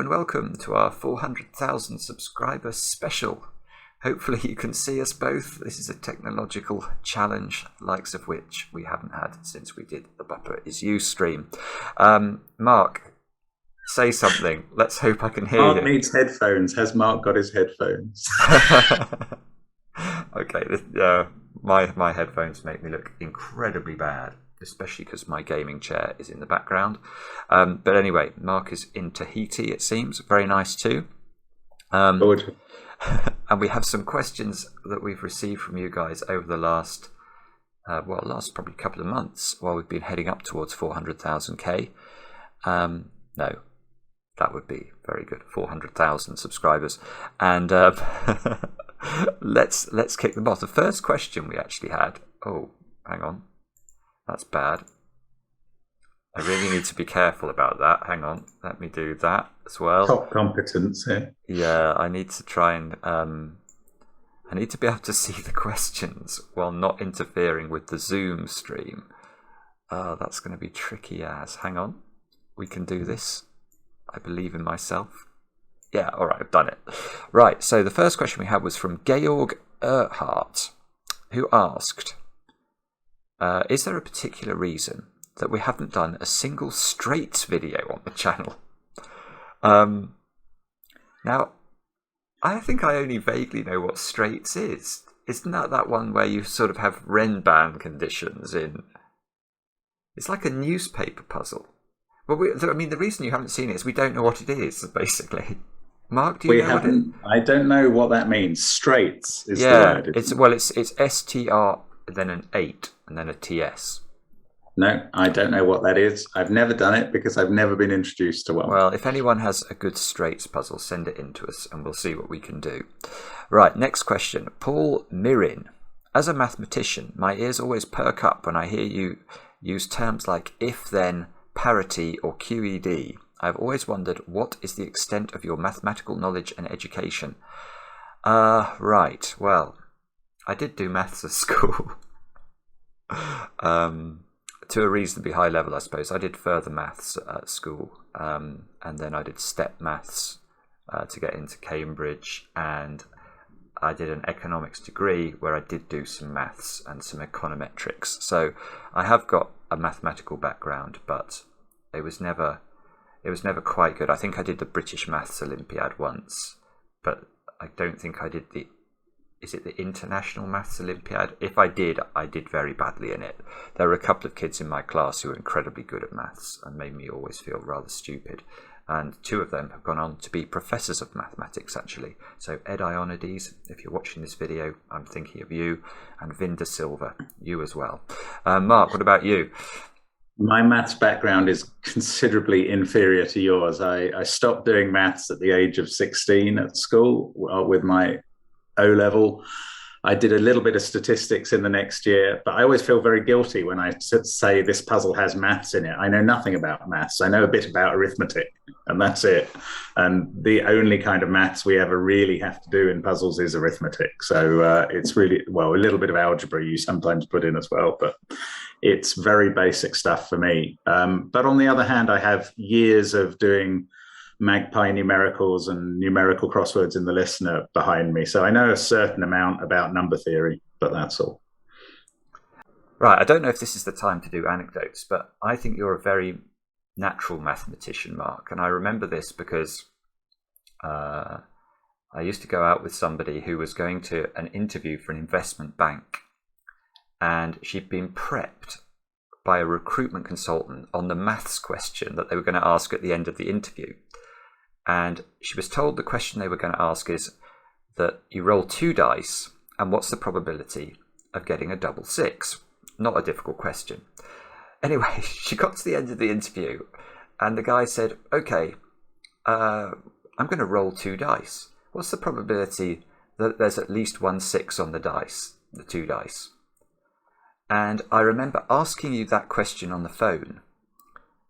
and welcome to our 400,000 subscriber special. Hopefully you can see us both. This is a technological challenge, likes of which we haven't had since we did the Bupper Is You stream. Mark, say something. Let's hope I can hear you. Mark needs headphones. Has Mark got his headphones? Okay, my headphones make me look incredibly bad, especially because my gaming chair is in the background. But anyway, Mark is in Tahiti, it seems. Very nice too. Good. And we have some questions that we've received from you guys over the last probably couple of months while we've been heading up towards 400,000k. No, that would be very good. 400,000 subscribers. And let's kick them off. The first question we actually had. Oh, hang on. That's bad. I really need to be careful about that. Hang on. Let me do that as well. Top competence here. Yeah, I need to try and I need to be able to see the questions while not interfering with the Zoom stream. That's going to be tricky as. Hang on. We can do this. I believe in myself. Yeah, all right, I've done it. Right, so the first question we had was from Georg Erhardt, who asked, is there a particular reason that we haven't done a single straights video on the channel? Now, I think I only vaguely know what straights is. Isn't that one where you sort of have Renban conditions in? It's like a newspaper puzzle. Well, the reason you haven't seen it is we don't know what it is, basically. Mark, do you know what it? I don't know what that means. Straights is the word. It's STR, then an 8, and then a TS. No, I don't know what that is. I've never done it because I've never been introduced to one. Well, if anyone has a good straights puzzle, send it in to us and we'll see what we can do. Right, next question. Paul Mirin. As a mathematician, my ears always perk up when I hear you use terms like if, then, parity, or QED. I've always wondered what is the extent of your mathematical knowledge and education. Right, well, I did do maths at school. To a reasonably high level, I suppose. I did further maths at school, and then I did step maths to get into Cambridge, and I did an economics degree where I did do some maths and some econometrics. So I have got a mathematical background, but it was never quite good. I think I did the British Maths Olympiad once, but I don't think I did the International Maths Olympiad? If I did very badly in it. There were a couple of kids in my class who were incredibly good at maths and made me always feel rather stupid. And 2 of them have gone on to be professors of mathematics, actually. So Ed Ionides, if you're watching this video, I'm thinking of you. And Vinda Silva, you as well. Mark, what about you? My maths background is considerably inferior to yours. I stopped doing maths at the age of 16 at school with my O-level. I did a little bit of statistics in the next year, but I always feel very guilty when I say this puzzle has maths in it. I know nothing about maths. I know a bit about arithmetic, and that's it. And the only kind of maths we ever really have to do in puzzles is arithmetic. So it's really, a little bit of algebra you sometimes put in as well, but it's very basic stuff for me. But on the other hand, I have years of doing magpie numericals and numerical crosswords in the listener behind me. So I know a certain amount about number theory, but that's all. Right, I don't know if this is the time to do anecdotes, but I think you're a very natural mathematician, Mark. And I remember this because I used to go out with somebody who was going to an interview for an investment bank. And she'd been prepped by a recruitment consultant on the maths question that they were going to ask at the end of the interview. And she was told the question they were going to ask is that you roll 2 dice, and what's the probability of getting a double 6? Not a difficult question. Anyway, she got to the end of the interview, and the guy said, okay, I'm going to roll 2 dice. What's the probability that there's at least 1 6 on the dice, the 2 dice? And I remember asking you that question on the phone,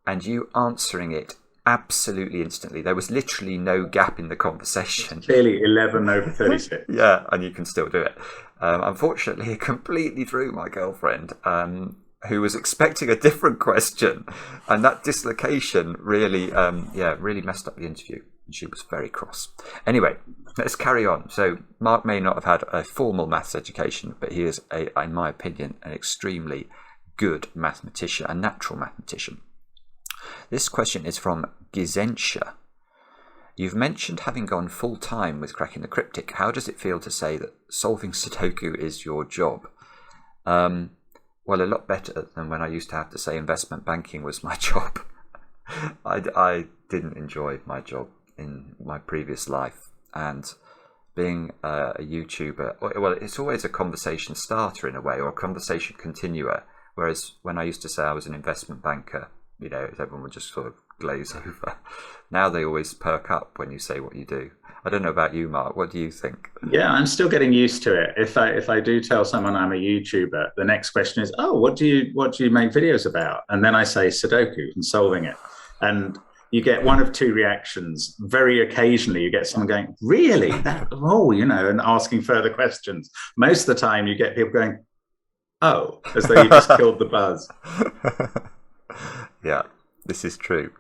and you answering it absolutely instantly. There was literally no gap in the conversation. Clearly 11 over 36. Yeah, and you can still do it. Unfortunately, it completely threw my girlfriend, who was expecting a different question, and that dislocation really messed up the interview. And she was very cross. Anyway, let's carry on. So Mark may not have had a formal maths education, but he is, in my opinion, an extremely good mathematician, a natural mathematician. This question is from Gizensha. You've mentioned having gone full-time with cracking the cryptic. How does it feel to say that solving Sudoku is your job? Well, a lot better than when I used to have to say investment banking was my job. I didn't enjoy my job in my previous life, and being a YouTuber, well, it's always a conversation starter in a way, or a conversation continuer, whereas when I used to say I was an investment banker, you know, everyone would just sort of glaze over. Now they always perk up when you say what you do. I don't know about you, Mark. What do you think? Yeah, I'm still getting used to it. If I do tell someone I'm a YouTuber, the next question is, "Oh, what do you make videos about?" And then I say Sudoku and solving it, and you get one of two reactions. Very occasionally, you get someone going, "Really? Oh, you know," and asking further questions. Most of the time, you get people going, "Oh," as though you just killed the buzz. Yeah, this is true.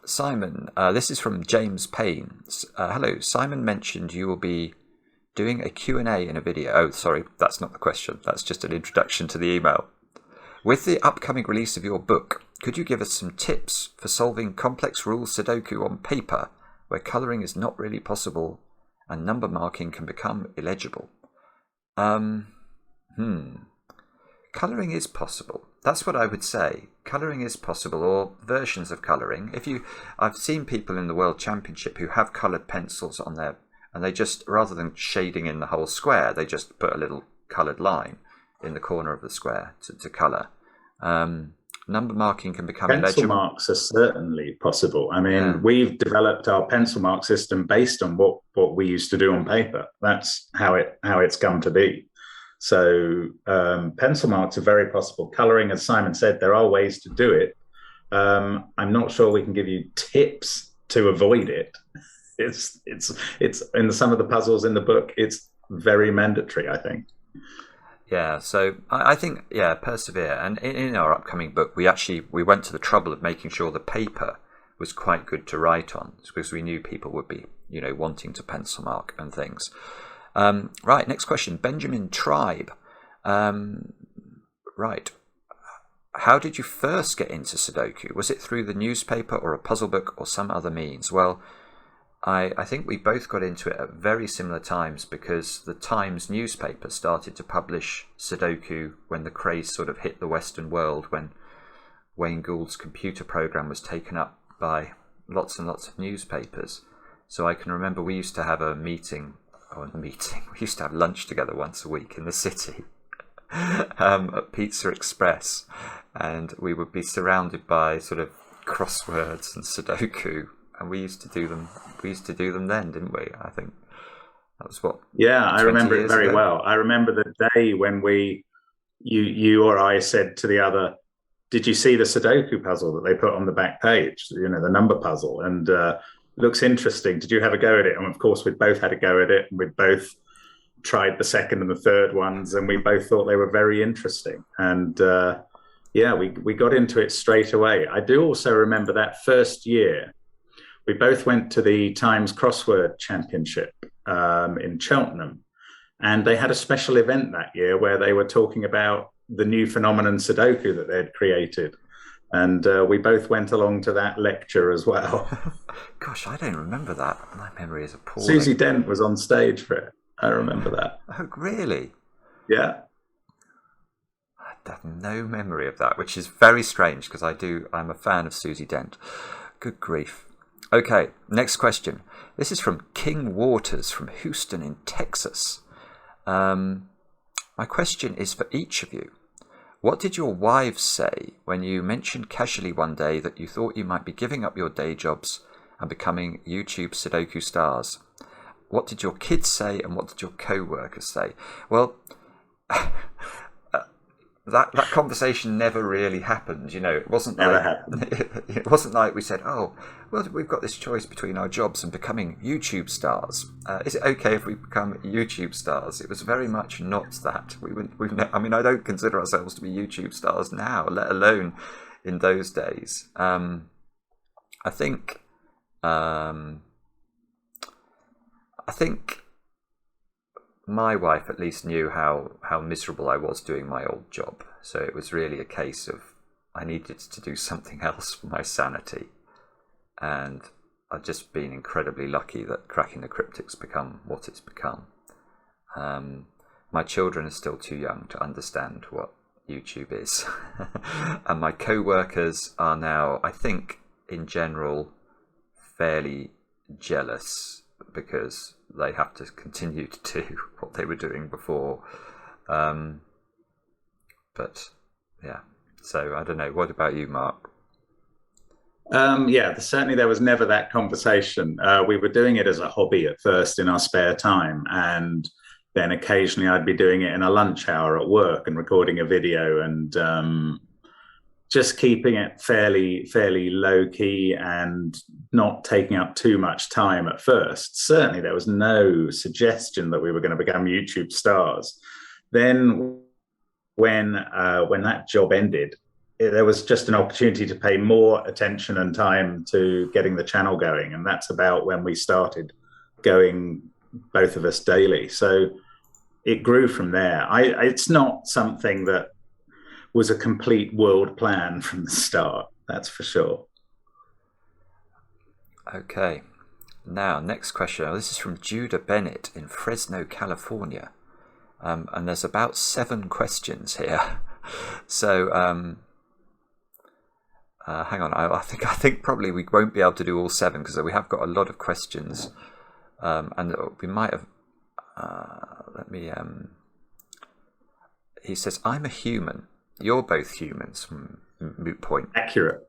Simon, this is from James Payne. Hello, Simon mentioned you will be doing a Q&A in a video. Oh, sorry, that's not the question. That's just an introduction to the email. With the upcoming release of your book, could you give us some tips for solving complex rule Sudoku on paper, where colouring is not really possible and number marking can become illegible? Colouring is possible. That's what I would say. Colouring is possible, or versions of colouring. I've seen people in the World Championship who have coloured pencils on there, and they just, rather than shading in the whole square, they just put a little coloured line in the corner of the square to colour. Number marking can become illegible. Pencil marks are certainly possible. I mean, we've developed our pencil mark system based on what we used to do on paper. That's how it's come to be. So pencil marks are very possible. Colouring, as Simon said, there are ways to do it. I'm not sure we can give you tips to avoid it. It's in some of the puzzles in the book, it's very mandatory, I think. Yeah, so I think, persevere. And in our upcoming book, we went to the trouble of making sure the paper was quite good to write on, because we knew people would be, wanting to pencil mark and things. Right, next question. Benjamin Tribe. Right. How did you first get into Sudoku? Was it through the newspaper or a puzzle book or some other means? Well, I think we both got into it at very similar times, because the Times newspaper started to publish Sudoku when the craze sort of hit the Western world, when Wayne Gould's computer program was taken up by lots and lots of newspapers. So I can remember we used to have we used to have lunch together once a week in the city at Pizza Express, and we would be surrounded by sort of crosswords and Sudoku. And we used to do them then, didn't we? I think that was what. Yeah, I remember it very well. I remember the day when you or I said to the other, "Did you see the Sudoku puzzle that they put on the back page? The number puzzle, and looks interesting. Did you have a go at it?" And of course, we'd both had a go at it, and we'd both tried the second and the third ones, and we both thought they were very interesting. And we got into it straight away. I do also remember that first year. We both went to the Times Crossword Championship in Cheltenham, and they had a special event that year where they were talking about the new phenomenon Sudoku that they'd created. And we both went along to that lecture as well. Gosh, I don't remember that. My memory is appalling. Susie Dent was on stage for it. I remember that. Oh, really? Yeah. I have no memory of that, which is very strange, because I'm a fan of Susie Dent. Good grief. Okay, next question. This is from King Waters from Houston in Texas. My question is for each of you. What did your wives say when you mentioned casually one day that you thought you might be giving up your day jobs and becoming YouTube Sudoku stars? What did your kids say, and what did your co-workers say? Well, that conversation never really happened. It wasn't it wasn't like we said, "Oh, well, we've got this choice between our jobs and becoming YouTube stars. Is it okay if we become YouTube stars?" It was very much not that. I don't consider ourselves to be YouTube stars now, let alone in those days. I think I think my wife at least knew how miserable I was doing my old job. So it was really a case of I needed to do something else for my sanity. And I've just been incredibly lucky that Cracking the Cryptic's become what it's become. My children are still too young to understand what YouTube is. And my co-workers are now, I think, in general, fairly jealous because they have to continue to do what they were doing before. But yeah, so I don't know. What about you, Mark? Yeah, certainly there was never that conversation. We were doing it as a hobby at first in our spare time, and then occasionally I'd be doing it in a lunch hour at work and recording a video, and just keeping it fairly low key and not taking up too much time at first. Certainly there was no suggestion that we were going to become YouTube stars. Then when that job ended, there was just an opportunity to pay more attention and time to getting the channel going, and that's about when we started going, both of us, daily. So it grew from there. It's not something that was a complete world plan from the start, that's for sure. Okay, now next question. This is from Judah Bennett in Fresno, California, and there's about 7 questions here. So hang on, I think probably we won't be able to do all 7 because we have got a lot of questions, and we might have. Let me. He says, "I'm a human. You're both humans." From Moot Point. Accurate.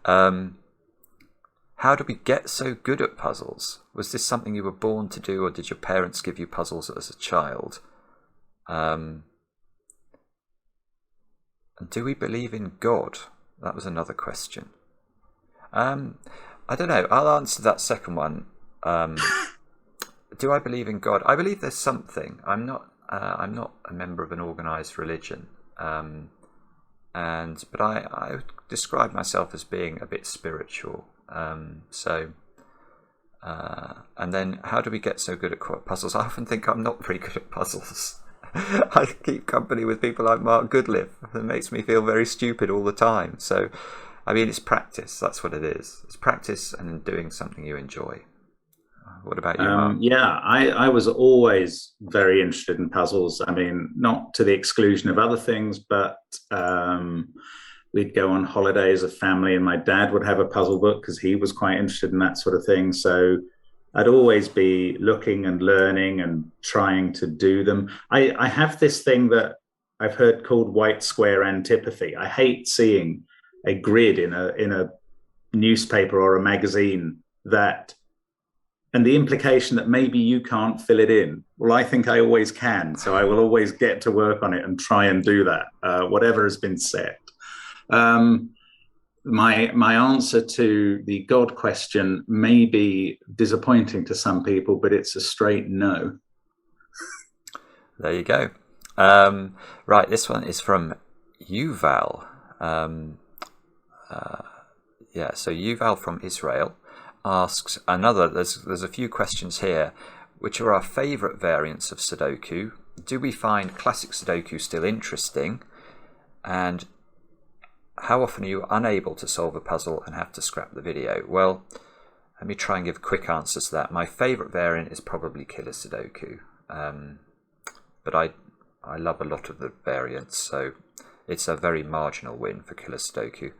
How do we get so good at puzzles? Was this something you were born to do, or did your parents give you puzzles as a child? And do we believe in God? That was another question. I don't know. I'll answer that second one. Do I believe in God? I believe there's something. I'm not a member of an organised religion, but I would describe myself as being a bit spiritual. And then how do we get so good at puzzles? I often think I'm not very good at puzzles. I keep company with people like Mark Goodliff. It makes me feel very stupid all the time. So, I mean, it's practice. That's what it is. It's practice and doing something you enjoy. What about you, Mark? Yeah, I was always very interested in puzzles. I mean, not to the exclusion of other things, but we'd go on holidays as a family and my dad would have a puzzle book because he was quite interested in that sort of thing. So I'd always be looking and learning and trying to do them. I have this thing that I've heard called white square antipathy. I hate seeing a grid in a newspaper or a magazine and the implication that maybe you can't fill it in. Well, I think I always can, so I will always get to work on it and try and do that, whatever has been set. My answer to the God question may be disappointing to some people, but it's a straight no. There you go. Right, this one is from Yuval. So Yuval from Israel asks there's a few questions here. Which are our favourite variants of Sudoku? Do we find classic Sudoku still interesting? And how often are you unable to solve a puzzle and have to scrap the video? Well, let me try and give quick answers to that. My favourite variant is probably Killer Sudoku. But I love a lot of the variants, so it's a very marginal win for Killer Sudoku.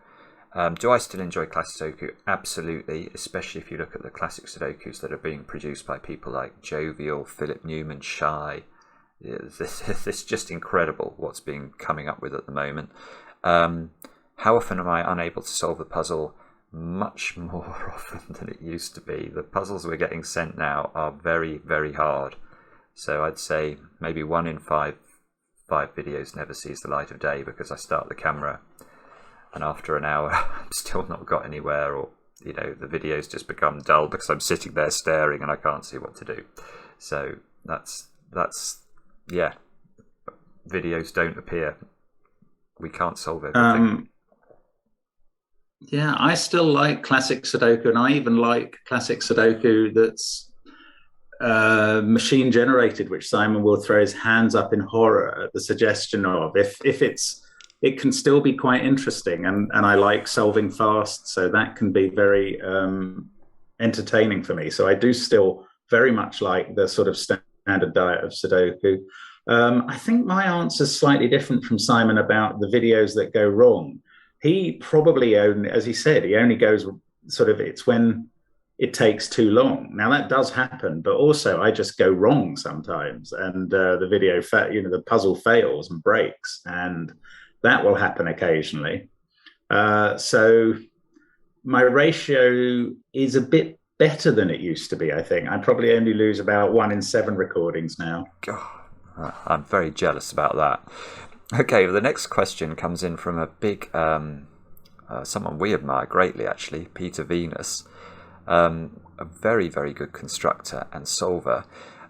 Do I still enjoy classic Sudoku? Absolutely, especially if you look at the classic Sudokus that are being produced by people like Jovial, Philip Newman, Shy. It's just incredible what's being coming up with at the moment. How often am I unable to solve a puzzle? Much more often than it used to be. The puzzles we're getting sent now are very, very hard. So I'd say maybe 1 in 5 videos never sees the light of day because I start the camera and after an hour I'm still not got anywhere, or the videos just become dull because I'm sitting there staring and I can't see what to do. So that's videos don't appear. We can't solve everything. Yeah, I still like classic Sudoku, and I even like classic Sudoku that's machine generated, which Simon will throw his hands up in horror at the suggestion of. If it's, it can still be quite interesting, and I like solving fast, so that can be very entertaining for me. So I do still very much like the sort of standard diet of Sudoku. I think my answer is slightly different from Simon about the videos that go wrong. He probably only, as he said, he only goes sort of, it's when it takes too long. Now that does happen, but also I just go wrong sometimes, and the video, the puzzle fails and breaks, and that will happen occasionally. So my ratio is a bit better than it used to be. I think I probably only lose about 1 in 7 recordings now. God, I'm very jealous about that. Okay, well, the next question comes in from a big, someone we admire greatly, actually, Peter Venus, a very, very good constructor and solver.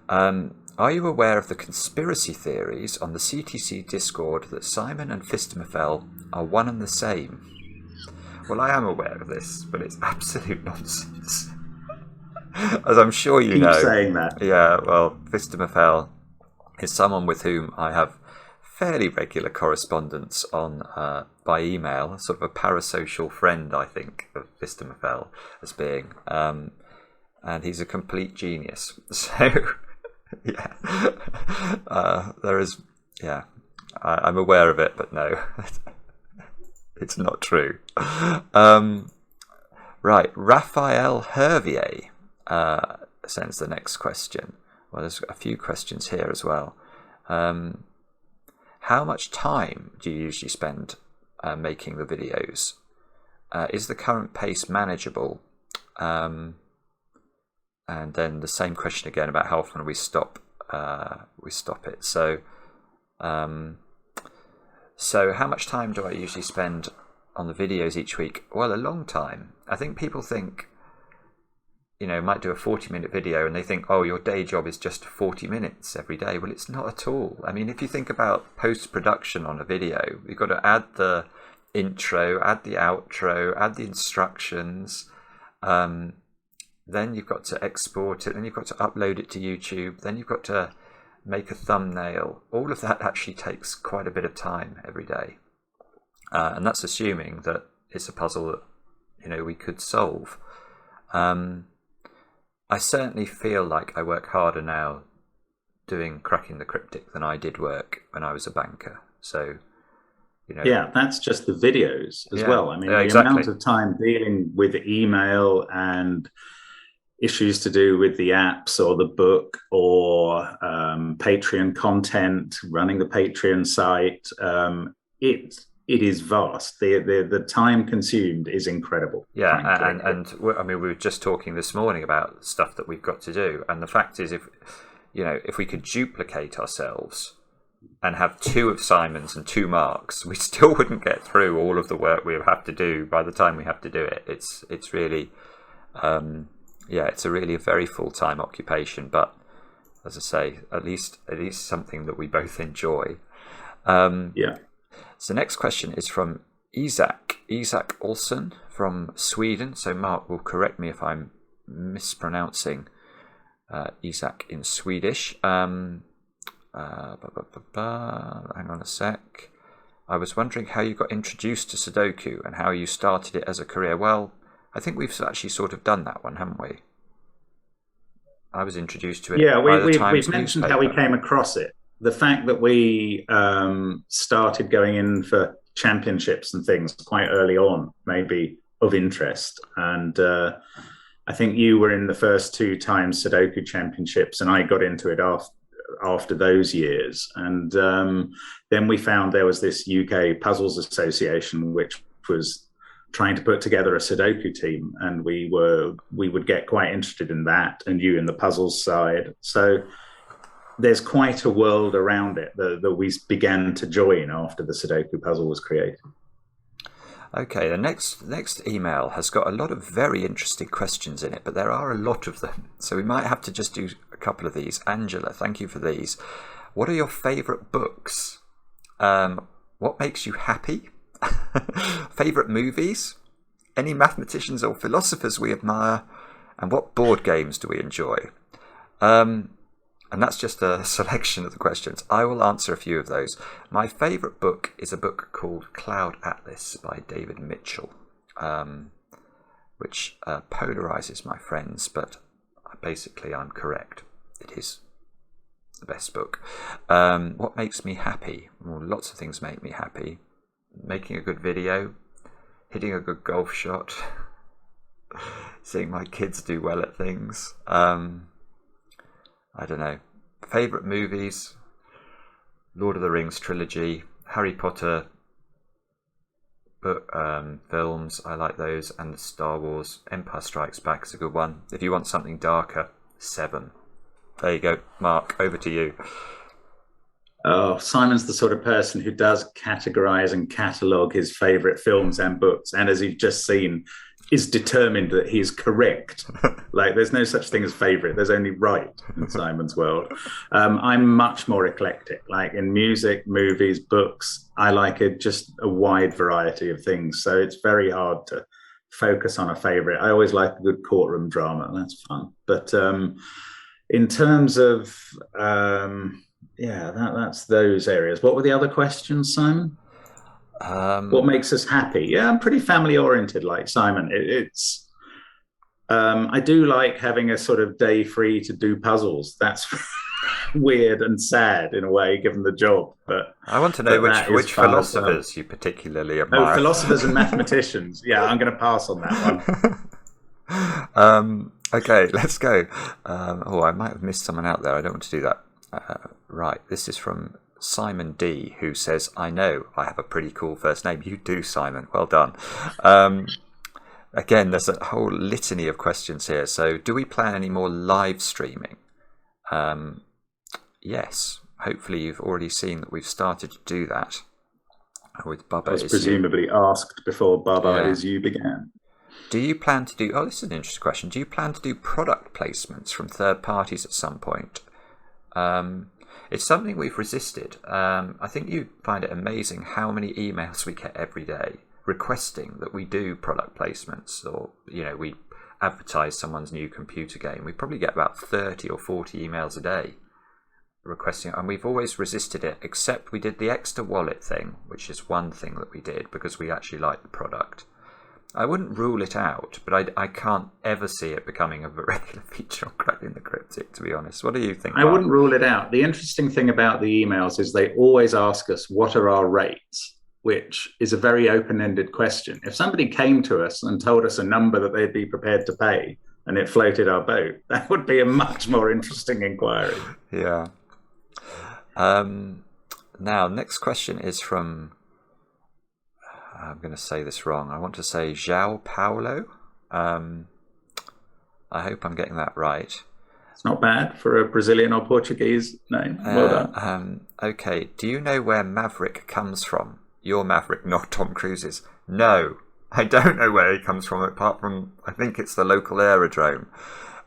Are you aware of the conspiracy theories on the CTC Discord that Simon and Fistemafel are one and the same? Well, I am aware of this, but it's absolute nonsense. As I'm sure you know. Keep saying that. Yeah, well, Fistemafel is someone with whom I have fairly regular correspondence on by email, sort of a parasocial friend, I think, of Fistemafel as being, and he's a complete genius. So, yeah, there is, yeah, I'm aware of it, but no, it's not true. Right, Raphael Hervier sends the next question. Well, there's a few questions here as well. How much time do you usually spend making the videos? Is the current pace manageable? And then the same question again about how often we stop it. So how much time do I usually spend on the videos each week? Well, a long time. I think people think, might do a 40-minute video and they think, oh, your day job is just 40 minutes every day. Well, it's not at all. I mean, if you think about post-production on a video, you've got to add the intro, add the outro, add the instructions. Then you've got to export it. Then you've got to upload it to YouTube. Then you've got to make a thumbnail. All of that actually takes quite a bit of time every day. And that's assuming that it's a puzzle that, we could solve. I certainly feel like I work harder now doing Cracking the Cryptic than I did work when I was a banker. So, Yeah, that's just the videos as well. I mean, the exactly. amount of time dealing with email and issues to do with the apps or the book or Patreon content, running the Patreon site, it is vast. The time consumed is incredible. Yeah, and I mean, we were just talking this morning about stuff that we've got to do, and the fact is, if we could duplicate ourselves and have 2 of Simon's and 2 Mark's, we still wouldn't get through all of the work we have to do by the time we have to do it. It's really, it's a very full-time occupation, but as I say, at least something that we both enjoy. Yeah. So next question is from Isaac Olsen from Sweden. So Mark will correct me if I'm mispronouncing Isaac in Swedish. Hang on a sec. I was wondering how you got introduced to Sudoku and how you started it as a career. Well, I think we've actually sort of done that one, haven't we? I was introduced to it. Yeah, we've mentioned newspaper. How we came across it. The fact that we started going in for championships and things quite early on may be of interest. And I think you were in the first 2 times Sudoku championships, and I got into it after those years. And then we found there was this UK Puzzles Association, which was trying to put together a Sudoku team, and we would get quite interested in that, and you in the puzzles side. So there's quite a world around it that we began to join after the Sudoku puzzle was created. Okay, the next email has got a lot of very interesting questions in it, but there are a lot of them, so we might have to just do a couple of these. Angela, thank you for these. What are your favourite books? What makes you happy? Favourite movies? Any mathematicians or philosophers we admire? And what board games do we enjoy? And that's just a selection of the questions. I will answer a few of those. My favourite book is a book called Cloud Atlas by David Mitchell, which polarises my friends, but basically I'm correct. It is the best book. What makes me happy? Well, lots of things make me happy. Making a good video, hitting a good golf shot, seeing my kids do well at things. I don't know. Favourite movies? Lord of the Rings trilogy, Harry Potter films, I like those, and the Star Wars. Empire Strikes Back is a good one. If you want something darker, Seven. There you go. Mark, over to you. Oh, Simon's the sort of person who does categorize and catalogue his favourite films and books, and as you've just seen, is determined that he is correct. Like, there's no such thing as favourite. There's only right in Simon's world. I'm much more eclectic. Like, in music, movies, books, I like just a wide variety of things. So it's very hard to focus on a favourite. I always like a good courtroom drama. That's fun. But in terms of, that's those areas. What were the other questions, Simon? What makes us happy? Yeah, I'm pretty family oriented, like Simon. I do like having a sort of day free to do puzzles. That's weird and sad in a way, given the job. But I want to know which philosophers you particularly admire. Oh, philosophers and mathematicians. Yeah, I'm going to pass on that one. Okay, let's go. I might have missed someone out there. I don't want to do that. Right, this is from Simon D, who says, I know I have a pretty cool first name. You do, Simon. Well done. Again, there's a whole litany of questions here. So, do we plan any more live streaming? Yes. Hopefully, you've already seen that we've started to do that with Bubba. I was presumably asked before Bubba Is You began. Do you plan to do... Oh, this is an interesting question. Do you plan to do product placements from third parties at some point? It's something we've resisted. I think you find it amazing how many emails we get every day requesting that we do product placements, or we advertise someone's new computer game. We probably get about 30 or 40 emails a day requesting it, and we've always resisted it, except we did the extra wallet thing, which is one thing that we did because we actually like the product. I wouldn't rule it out, but I can't ever see it becoming a regular feature on Cracking the Cryptic, to be honest. What do you think, Mark? I wouldn't rule it out. The interesting thing about the emails is they always ask us, what are our rates? Which is a very open-ended question. If somebody came to us and told us a number that they'd be prepared to pay and it floated our boat, that would be a much more interesting inquiry. Yeah. Now, next question is from... I'm going to say this wrong. I want to say João Paulo. I hope I'm getting that right. It's not bad for a Brazilian or Portuguese name. Well done. Okay. Do you know where Maverick comes from? Your Maverick, not Tom Cruise's. No, I don't know where he comes from, apart from, I think it's the local aerodrome.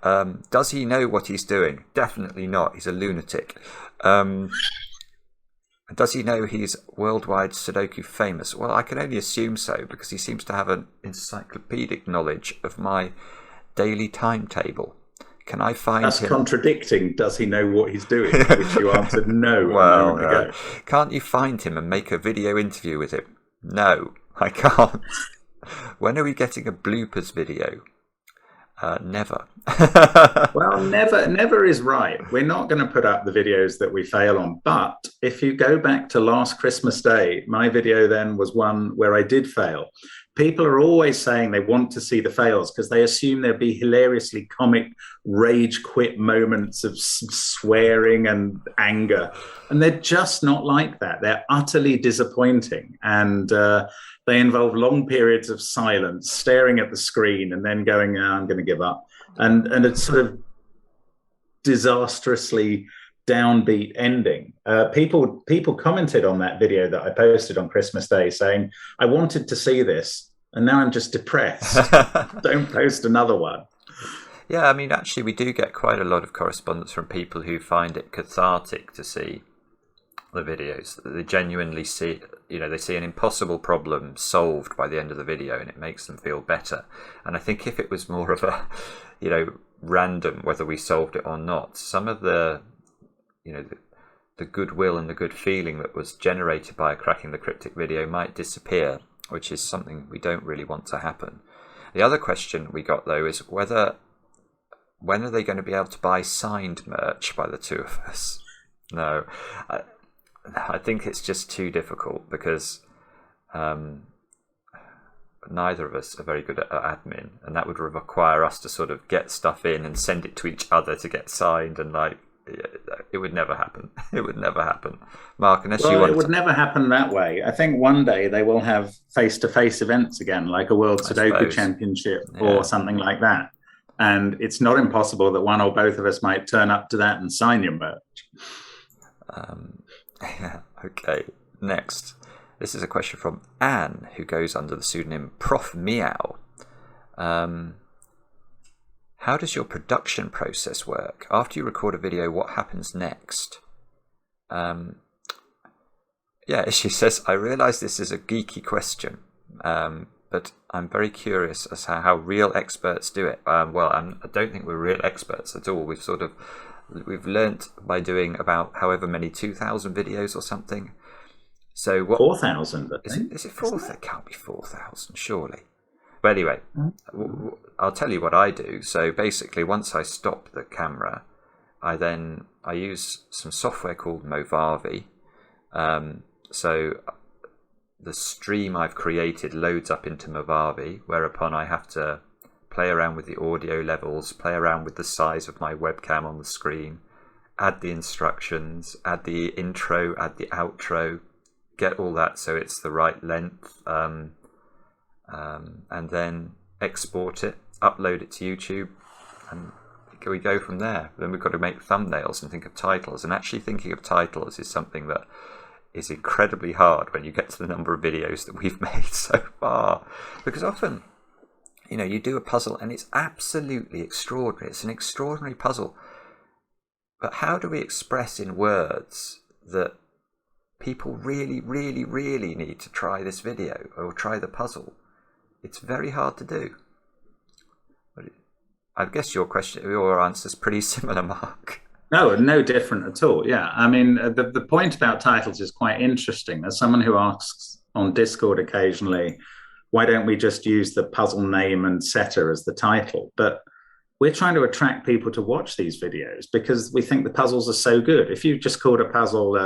Does he know what he's doing? Definitely not. He's a lunatic. Does he know he's worldwide Sudoku famous? Well, I can only assume so, because he seems to have an encyclopedic knowledge of my daily timetable. Can I find That's him? contradicting, does he know what he's doing? Which you answered no. Well, can't you find him and make a video interview with him? No, I can't. When are we getting a bloopers video? Never. Well, never is right. We're not going to put up the videos that we fail on. But if you go back to last Christmas Day, my video then was one where I did fail. People are always saying they want to see the fails because they assume there'll be hilariously comic rage quit moments of swearing and anger. And they're just not like that. They're utterly disappointing. And they involve long periods of silence, staring at the screen and then going, I'm going to give up. And it's sort of disastrously downbeat ending. People commented on that video that I posted on Christmas Day saying, I wanted to see this and now I'm just depressed. Don't post another one. Yeah, I mean, actually, we do get quite a lot of correspondence from people who find it cathartic to see the videos. They genuinely see, they see an impossible problem solved by the end of the video, and it makes them feel better. And I think if it was more of a, random whether we solved it or not, some of the goodwill and the good feeling that was generated by a Cracking the Cryptic video might disappear, which is something we don't really want to happen. The other question we got, though, is when are they going to be able to buy signed merch by the two of us? No, I think it's just too difficult because neither of us are very good at admin, and that would require us to sort of get stuff in and send it to each other to get signed, and it would never happen. It would never happen, Mark. Unless you want it would never happen that way. I think one day they will have face-to-face events again, like a World Sudoku Championship or something like that. And it's not impossible that one or both of us might turn up to that and sign your merch. Okay, next. This is a question from Anne, who goes under the pseudonym Prof Meow. How does your production process work? After you record a video, what happens next? She says, I realise this is a geeky question, but I'm very curious as to how real experts do it. I don't think we're real experts at all. We've learnt by doing about however many 2,000 videos or something. So what? 4,000. Is it 4,000? It can't be 4,000, surely. But anyway, I'll tell you what I do. So basically, once I stop the camera, I use some software called Movavi. So the stream I've created loads up into Movavi, whereupon I have to play around with the audio levels, play around with the size of my webcam on the screen, add the instructions, add the intro, add the outro, get all that so it's the right length, and then export it, upload it to YouTube, and we go from there. Then we've got to make thumbnails and think of titles, and actually thinking of titles is something that is incredibly hard when you get to the number of videos that we've made so far, because often you do a puzzle and it's absolutely extraordinary. It's an extraordinary puzzle, but how do we express in words that people really, really, really need to try this video or try the puzzle? It's very hard to do. But I guess your answer is pretty similar, Mark. No different at all. Yeah, I mean, the point about titles is quite interesting. There's someone who asks on Discord occasionally, why don't we just use the puzzle name and setter as the title? But we're trying to attract people to watch these videos because we think the puzzles are so good. If you just called a puzzle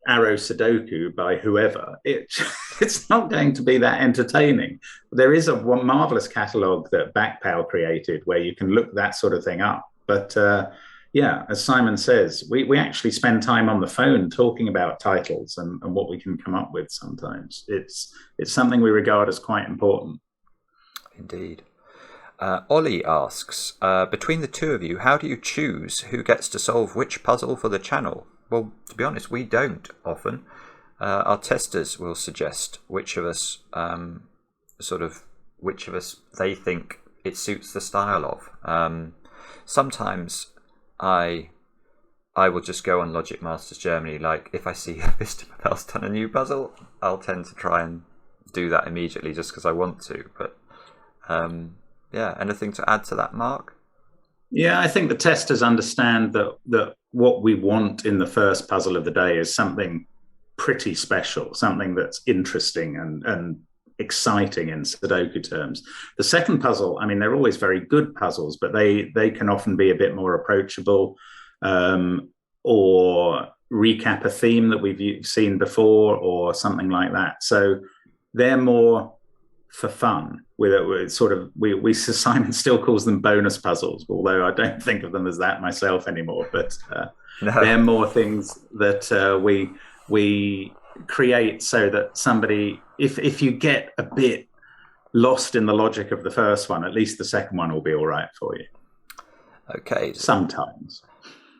Arrow Sudoku by whoever, it's not going to be that entertaining. There is one marvelous catalogue that Backpal created where you can look that sort of thing up. But as Simon says, we actually spend time on the phone talking about titles and what we can come up with sometimes. It's something we regard as quite important. Indeed. Ollie asks, between the two of you, how do you choose who gets to solve which puzzle for the channel? Well, to be honest, we don't often. Our testers will suggest which of us they think it suits the style of. Sometimes I will just go on Logic Masters Germany. Like if I see Mr. Mabel's done a new puzzle, I'll tend to try and do that immediately just because I want to. But anything to add to that, Mark? Yeah, I think the testers understand that what we want in the first puzzle of the day is something pretty special, something that's interesting and exciting in Sudoku terms. The second puzzle, I mean, they're always very good puzzles, but they can often be a bit more approachable or recap a theme that we've seen before or something like that. So they're more for fun. Simon still calls them bonus puzzles, although I don't think of them as that myself anymore. But they're more things that we create so that somebody, if you get a bit lost in the logic of the first one, at least the second one will be all right for you. Okay. Sometimes.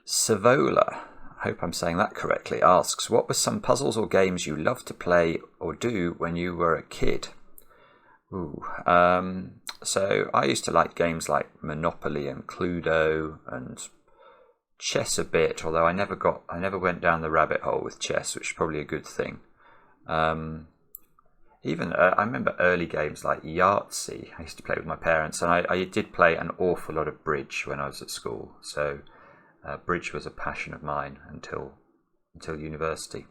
Savola, I hope I'm saying that correctly, asks, what were some puzzles or games you loved to play or do when you were a kid? So I used to like games like Monopoly and Cluedo and chess a bit, although I never went down the rabbit hole with chess, which is probably a good thing. Even I remember early games like Yahtzee. I used to play with my parents, and I did play an awful lot of bridge when I was at school. So bridge was a passion of mine until university.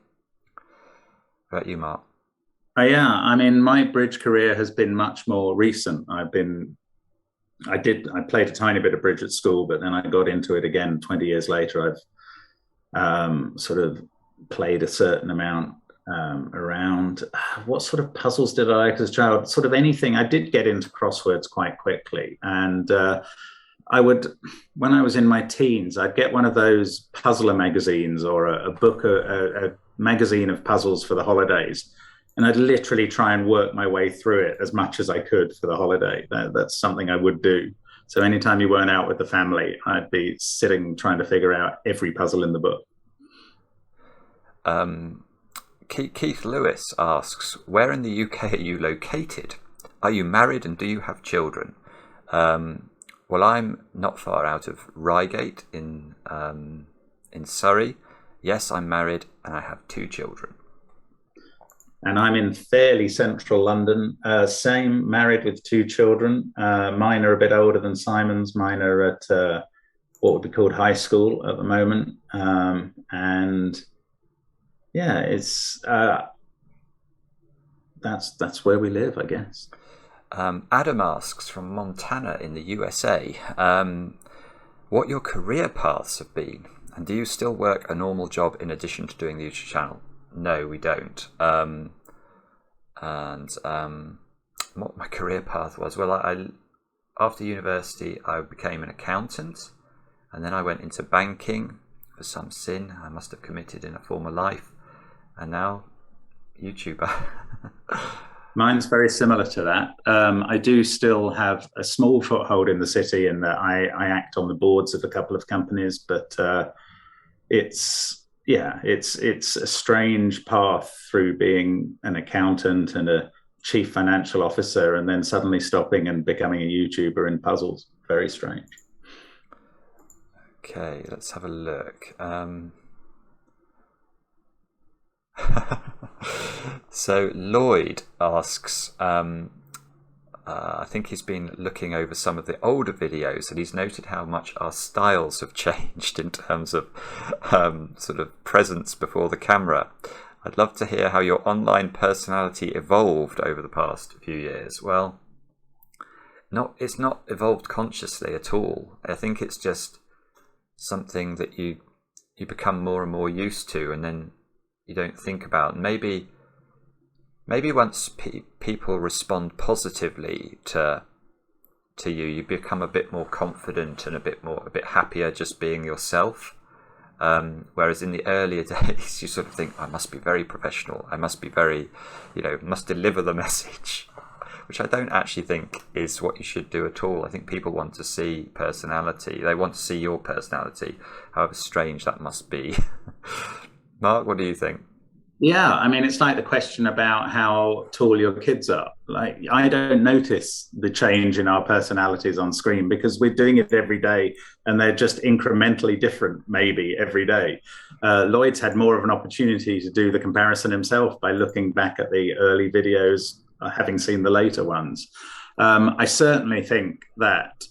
What about you, Mark? Yeah, I mean, my bridge career has been much more recent. I played a tiny bit of bridge at school, but then I got into it again 20 years later. I've sort of played a certain amount around. What sort of puzzles did I like as a child? Sort of anything. I did get into crosswords quite quickly. And I would, when I was in my teens, I'd get one of those puzzler magazines or a book, a magazine of puzzles for the holidays. And I'd literally try and work my way through it as much as I could for the holiday. That's something I would do. So anytime you weren't out with the family, I'd be sitting trying to figure out every puzzle in the book. Keith Lewis asks, where in the UK are you located? Are you married and do you have children? Well, I'm not far out of Reigate in Surrey. Yes, I'm married and I have 2 children. And I'm in fairly central London. Same, married with 2 children. Mine are a bit older than Simon's. Mine are at what would be called high school at the moment. And yeah, it's that's where we live, I guess. Adam asks from Montana in the USA, what your career paths have been, and do you still work a normal job in addition to doing the YouTube channel? No, we don't. What my career path was, well, I after university I became an accountant, and then I went into banking for some sin I must have committed in a former life, and now YouTuber. Mine's very similar to that. I do still have a small foothold in the city in that I act on the boards of a couple of companies, but it's a strange path through being an accountant and a chief financial officer and then suddenly stopping and becoming a YouTuber in puzzles. Very strange. Okay, let's have a look. So Lloyd asks, I think he's been looking over some of the older videos and he's noted how much our styles have changed in terms of sort of presence before the camera. I'd love to hear how your online personality evolved over the past few years. Well, it's not evolved consciously at all. I think it's just something that you become more and more used to, and then you don't think about. Maybe once people respond positively to you become a bit more confident and a bit happier just being yourself. Whereas in the earlier days, you sort of think, I must be very professional. I must be very, must deliver the message, which I don't actually think is what you should do at all. I think people want to see personality. They want to see your personality, however strange that must be. Mark, what do you think? Yeah, I mean, it's like the question about how tall your kids are. Like, I don't notice the change in our personalities on screen because we're doing it every day and they're just incrementally different, maybe every day. Lloyd's had more of an opportunity to do the comparison himself by looking back at the early videos, having seen the later ones. I certainly think that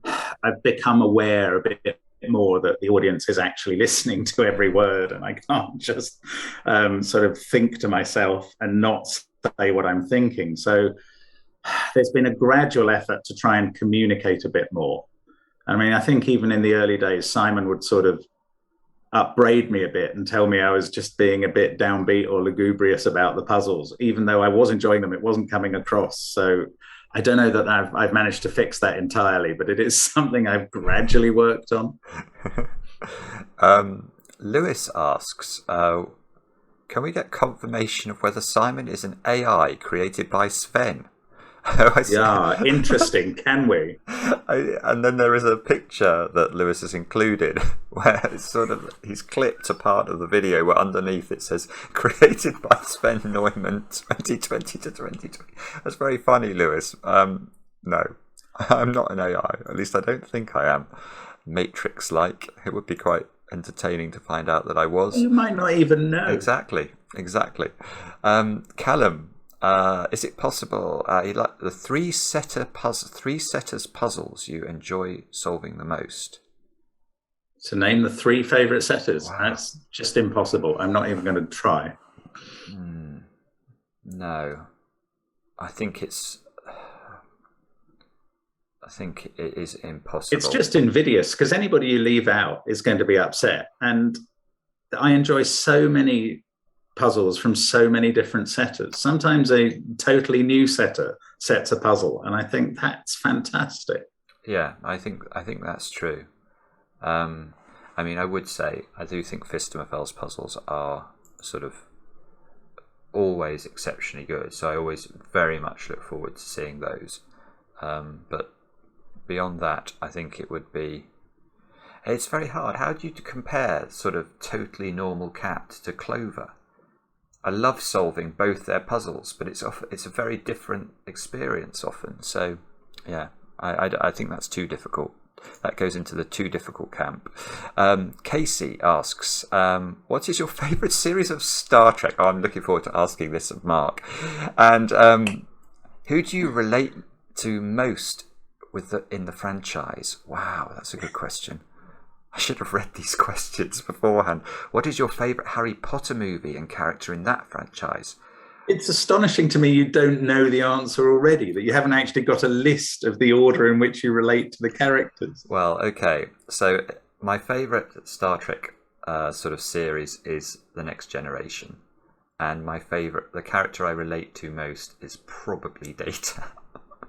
I've become aware a bit more that the audience is actually listening to every word, and I can't just sort of think to myself and not say what I'm thinking. So there's been a gradual effort to try and communicate a bit more. I mean, I think even in the early days, Simon would sort of upbraid me a bit and tell me I was just being a bit downbeat or lugubrious about the puzzles. Even though I was enjoying them, it wasn't coming across. So I don't know that I've managed to fix that entirely, but it is something I've gradually worked on. Lewis asks, can we get confirmation of whether Simon is an AI created by Sven? Yeah, interesting. Can we? And then there is a picture that Lewis has included where it's sort of, he's clipped a part of the video where underneath it says created by Sven Neumann 2020 to 2020. That's very funny, Lewis. No, I'm not an AI. At least I don't think I am. Matrix-like. It would be quite entertaining to find out that I was. You might not even know. Exactly. Callum, is it possible you like the three setters puzzles you enjoy solving the most? To name the 3 favourite setters, Wow. That's just impossible. I'm not even going to try. No, I think it is impossible. It's just invidious because anybody you leave out is going to be upset. And I enjoy so many puzzles from so many different setters. Sometimes a totally new setter sets a puzzle, and I think that's fantastic. Yeah, I think that's true. I mean, I would say I do think Fistomerfel's puzzles are sort of always exceptionally good, so I always very much look forward to seeing those. But beyond that, I think it would be... It's very hard. How do you compare sort of Totally Normal Cat to Clover? I love solving both their puzzles, but it's a very different experience often. So, yeah, I think that's too difficult. That goes into the too difficult camp. Casey asks, what is your favourite series of Star Trek? Oh, I'm looking forward to asking this of Mark. And who do you relate to most in the franchise? Wow, that's a good question. I should have read these questions beforehand. What is your favourite Harry Potter movie and character in that franchise? It's astonishing to me you don't know the answer already, that you haven't actually got a list of the order in which you relate to the characters. Well, okay. So my favourite Star Trek sort of series is The Next Generation. And the character I relate to most is probably Data.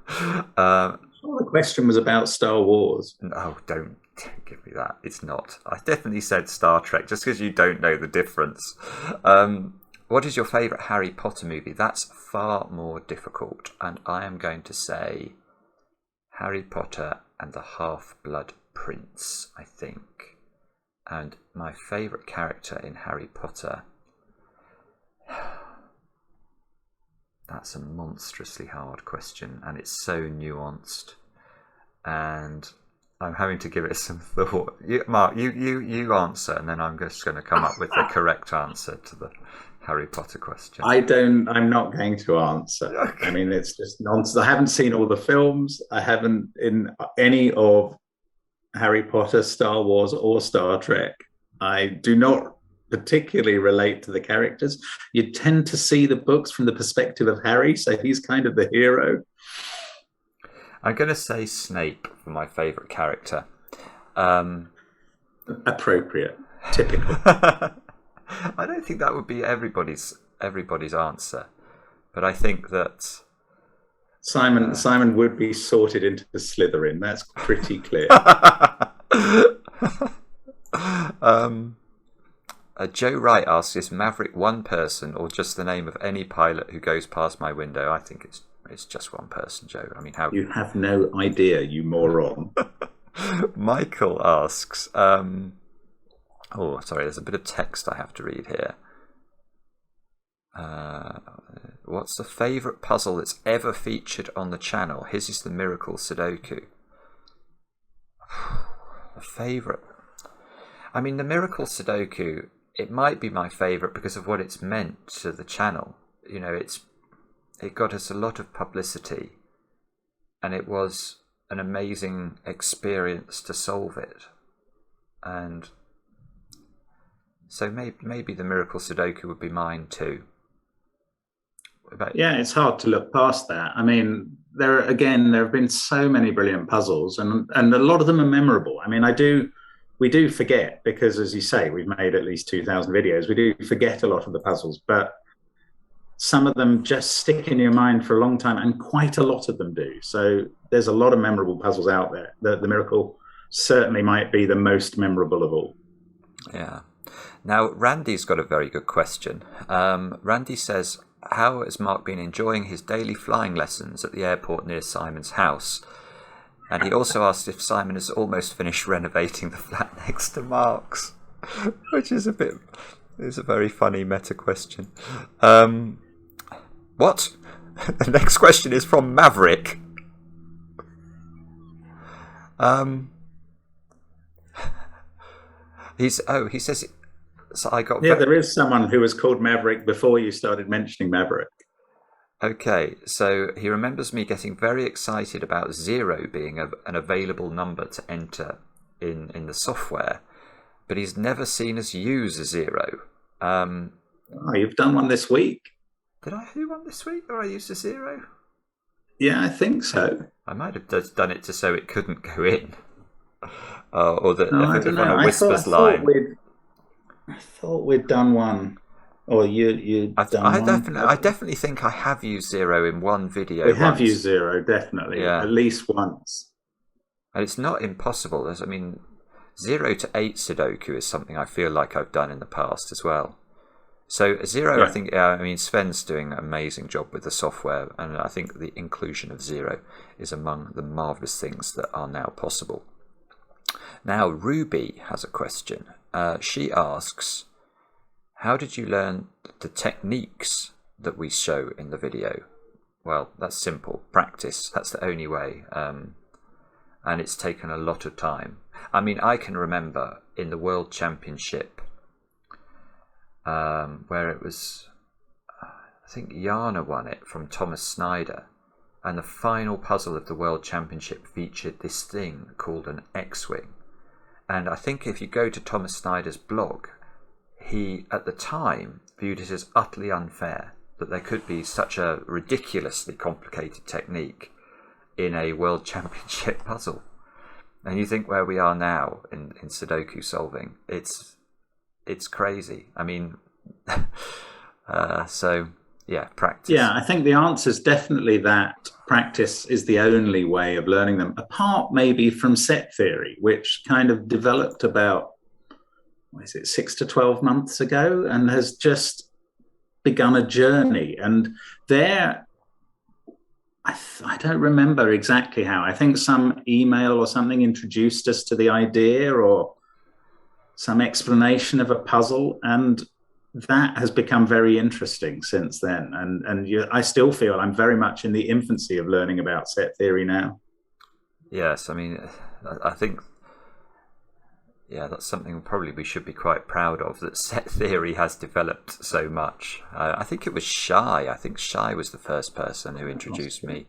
The question was about Star Wars. No, don't give me that. It's not. I definitely said Star Trek, just because you don't know the difference. What is your favourite Harry Potter movie? That's far more difficult. And I am going to say Harry Potter and the Half-Blood Prince, I think. And my favourite character in Harry Potter... That's a monstrously hard question, and it's so nuanced. And I'm having to give it some thought. Mark, you answer, and then I'm just going to come up with the correct answer to the Harry Potter question. I'm not going to answer. Okay. I mean, it's just nonsense. I haven't seen all the films. I haven't in any of Harry Potter, Star Wars, or Star Trek. I do not particularly relate to the characters. You tend to see the books from the perspective of Harry, so he's kind of the hero. I'm going to say Snape for my favourite character. Appropriate. Typical. I don't think that would be everybody's answer, but I think that Simon would be sorted into the Slytherin. That's pretty clear. Joe Wright asks, is Maverick one person or just the name of any pilot who goes past my window? I think it's just one person, Joe. I mean, how... You have no idea, you moron. Michael asks, oh, sorry, there's a bit of text I have to read here. What's the favourite puzzle that's ever featured on the channel? His is the Miracle Sudoku. The favourite... I mean, the Miracle Sudoku, it might be my favourite because of what it's meant to the channel. You know, it got us a lot of publicity, and it was an amazing experience to solve it. And so maybe the Miracle Sudoku would be mine too. Yeah, it's hard to look past that. I mean, there have been so many brilliant puzzles, and a lot of them are memorable. I mean, we do forget, because as you say, we've made at least 2,000 videos. We do forget a lot of the puzzles, but some of them just stick in your mind for a long time, and quite a lot of them do. So there's a lot of memorable puzzles out there. The Miracle certainly might be the most memorable of all. Yeah. Now, Randy's got a very good question. Randy says, how has Mark been enjoying his daily flying lessons at the airport near Simon's house? And he also asked if Simon has almost finished renovating the flat next to Mark's, which is a very funny meta question. What? The next question is from Maverick. He says. So I got. There is someone who was called Maverick before you started mentioning Maverick. Okay, so he remembers me getting very excited about 0 being an available number to enter in the software, but he's never seen us use a 0. You've done one this week. Did I do one this week, or I used a 0? Yeah, I think so. I might have just done it so it couldn't go in, or that I if don't on know. a whispers line. I thought we'd done one. Or you done one. I definitely think I have used 0 in one video. We have used 0, definitely. Yeah. At least once. And it's not impossible. 0 to 8 Sudoku is something I feel like I've done in the past as well. So 0, yeah. I think, Sven's doing an amazing job with the software, and I think the inclusion of 0 is among the marvellous things that are now possible. Now, Ruby has a question. She asks, how did you learn the techniques that we show in the video? Well, that's simple. Practice. That's the only way. And it's taken a lot of time. I can remember in the World Championship, where it was, I think Jana won it from Thomas Snyder. And the final puzzle of the World Championship featured this thing called an X-Wing. And I think if you go to Thomas Snyder's blog, he, at the time, viewed it as utterly unfair that there could be such a ridiculously complicated technique in a World Championship puzzle. And you think where we are now in Sudoku solving, it's crazy. So, yeah, practice. Yeah, I think the answer is definitely that practice is the only way of learning them, apart maybe from set theory, which kind of developed about 6 to 12 months ago and has just begun a journey. And there, I don't remember exactly how. I think some email or something introduced us to the idea, or some explanation of a puzzle, and that has become very interesting since then. I still feel I'm very much in the infancy of learning about set theory now. Yes, I think, yeah, that's something probably we should be quite proud of, that set theory has developed so much. I think it was Shai. I think Shai was the first person who introduced me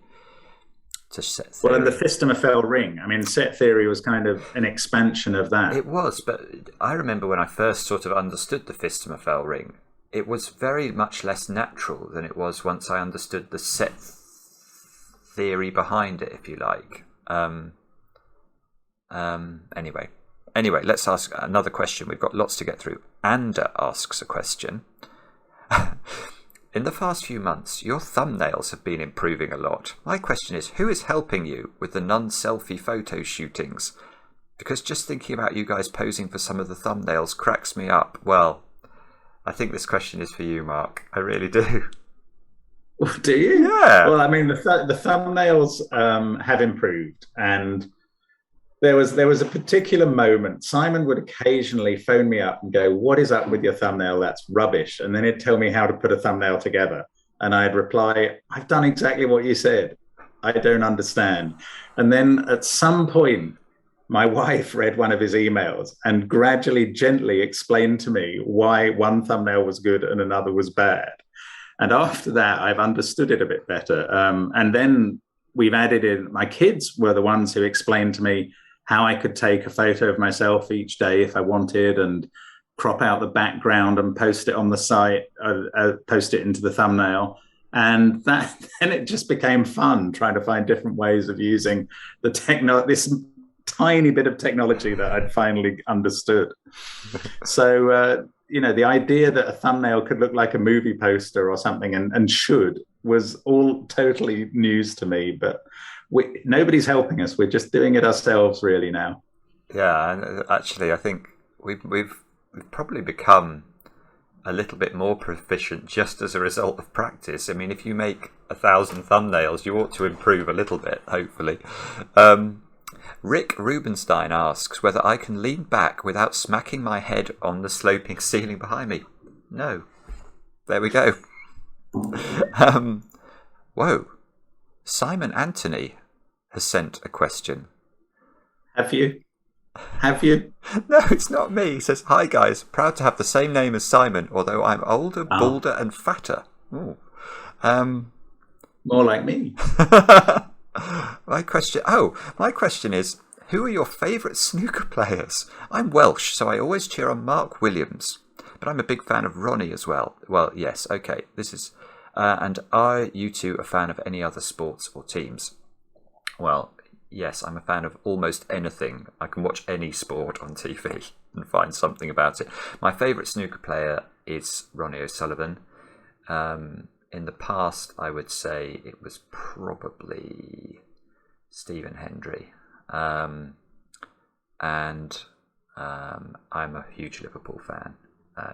to set theory. Well, and the Fistemafel ring. Set theory was kind of an expansion of that. It was, but I remember when I first sort of understood the Fistemafel ring, it was very much less natural than it was once I understood the set theory behind it, if you like. Anyway, let's ask another question. We've got lots to get through. Anda asks a question. In the past few months, your thumbnails have been improving a lot. My question is, who is helping you with the non-selfie photo shootings? Because just thinking about you guys posing for some of the thumbnails cracks me up. Well, I think this question is for you, Mark. I really do. Do you? Yeah. Well, the thumbnails have improved, and there was a particular moment. Simon would occasionally phone me up and go, "What is up with your thumbnail? That's rubbish." And then he'd tell me how to put a thumbnail together. And I'd reply, "I've done exactly what you said. I don't understand." And then at some point, my wife read one of his emails and gradually, gently explained to me why one thumbnail was good and another was bad. And after that, I've understood it a bit better. And then we've added in, my kids were the ones who explained to me how I could take a photo of myself each day if I wanted, and crop out the background and post it on the site, post it into the thumbnail. And then it just became fun trying to find different ways of using this tiny bit of technology that I'd finally understood. So, the idea that a thumbnail could look like a movie poster or something and should was all totally news to me. But nobody's helping us. We're just doing it ourselves really now. Yeah, and actually I think we've probably become a little bit more proficient just as a result of practice. If you make 1,000 thumbnails, you ought to improve a little bit, hopefully. Rick Rubenstein asks whether I can lean back without smacking my head on the sloping ceiling behind me. No. There we go. Whoa. Simon Anthony has sent a question. Have you? Have you? No, it's not me. He says, "Hi guys, proud to have the same name as Simon, although I'm older, Oh, balder, and fatter." Ooh. Um, more like me. my question is, who are your favourite snooker players? I'm Welsh, so I always cheer on Mark Williams, but I'm a big fan of Ronnie as well. Well, yes, okay, this is. And are you two a fan of any other sports or teams? Well, yes, I'm a fan of almost anything. I can watch any sport on TV and find something about it. My favourite snooker player is Ronnie O'Sullivan. In the past, I would say it was probably Stephen Hendry. And I'm a huge Liverpool fan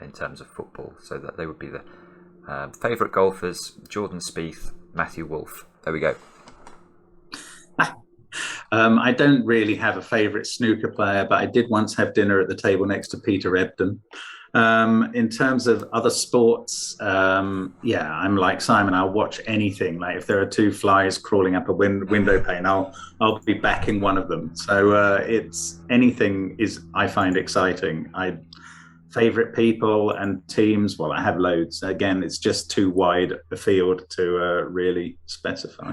in terms of football, so that they would be the favourite golfers: Jordan Spieth, Matthew Wolff. There we go. I don't really have a favourite snooker player, but I did once have dinner at the table next to Peter Ebdon. In terms of other sports, yeah, I'm like Simon. I'll watch anything. Like if there are two flies crawling up a window pane, I'll be backing one of them. So it's anything I find exciting. Favorite people and teams. Well, I have loads. Again, it's just too wide a field to really specify.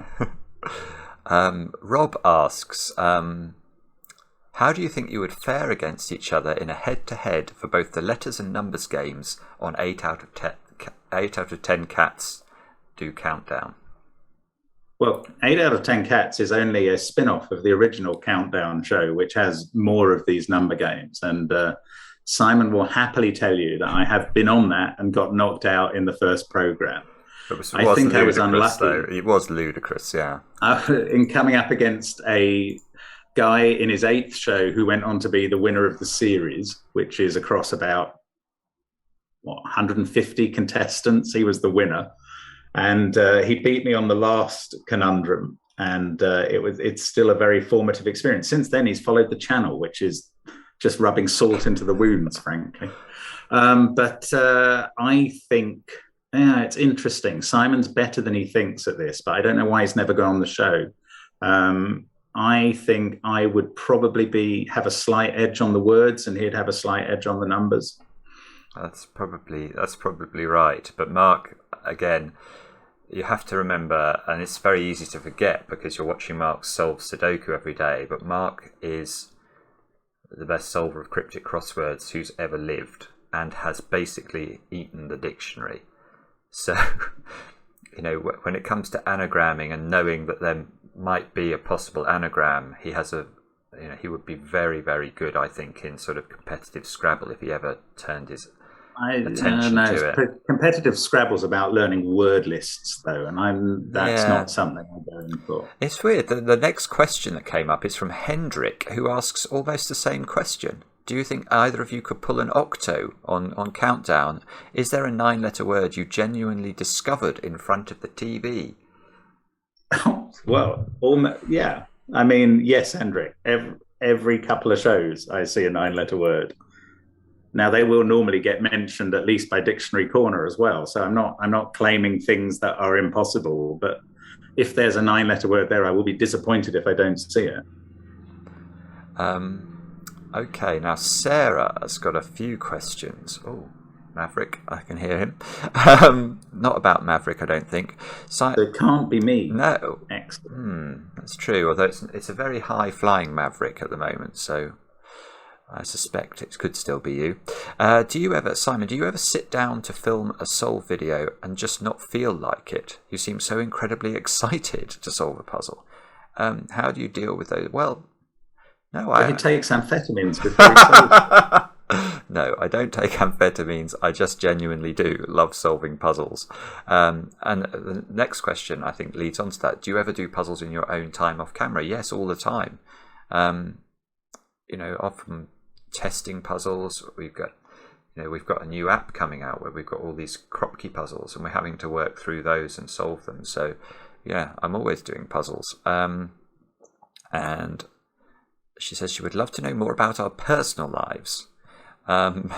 Rob asks, how do you think you would fare against each other in a head-to-head for both the letters and numbers games on 8 out of 10 Cats Do Countdown? Well, 8 out of 10 Cats is only a spin-off of the original Countdown show, which has more of these number games. And Simon will happily tell you that I have been on that and got knocked out in the first program. I think I was unlucky. Though. It was ludicrous, yeah. In coming up against a guy in his 8th show who went on to be the winner of the series, which is across about 150 contestants. He was the winner, and he beat me on the last conundrum. And it's still a very formative experience. Since then, he's followed the channel, which is just rubbing salt into the wounds, frankly. But I think. Yeah, it's interesting. Simon's better than he thinks at this, but I don't know why he's never gone on the show. I think I would probably have a slight edge on the words, and he'd have a slight edge on the numbers. That's probably right. But Mark, again, you have to remember, and it's very easy to forget because you're watching Mark solve Sudoku every day. But Mark is the best solver of cryptic crosswords who's ever lived, and has basically eaten the dictionary. So, when it comes to anagramming and knowing that there might be a possible anagram, he would be very, very good, I think, in sort of competitive Scrabble if he ever turned his attention to it. Competitive Scrabble's about learning word lists, though, and that's not something I'm going for. It's weird. The next question that came up is from Hendrik, who asks almost the same question. Do you think either of you could pull an octo on Countdown? Is there a 9-letter word you genuinely discovered in front of the TV? Well, yeah. I mean, yes, Hendrik. Every couple of shows, I see a 9-letter word. Now, they will normally get mentioned at least by Dictionary Corner as well. So I'm not claiming things that are impossible. But if there's a 9-letter word there, I will be disappointed if I don't see it. Okay, now Sarah has got a few questions. Oh, Maverick, I can hear him. Not about Maverick, I don't think. It can't be me. No. Excellent. That's true, although it's a very high-flying Maverick at the moment, so I suspect it could still be you. Simon, do you ever sit down to film a solve video and just not feel like it? You seem so incredibly excited to solve a puzzle. How do you deal with those? Well, no, he takes amphetamines before he solves it. No, I don't take amphetamines. I just genuinely do love solving puzzles. And the next question, I think, leads on to that. Do you ever do puzzles in your own time off camera? Yes, all the time. Often testing puzzles. We've got a new app coming out where we've got all these Kropki puzzles, and we're having to work through those and solve them. So, yeah, I'm always doing puzzles. And she says she would love to know more about our personal lives. What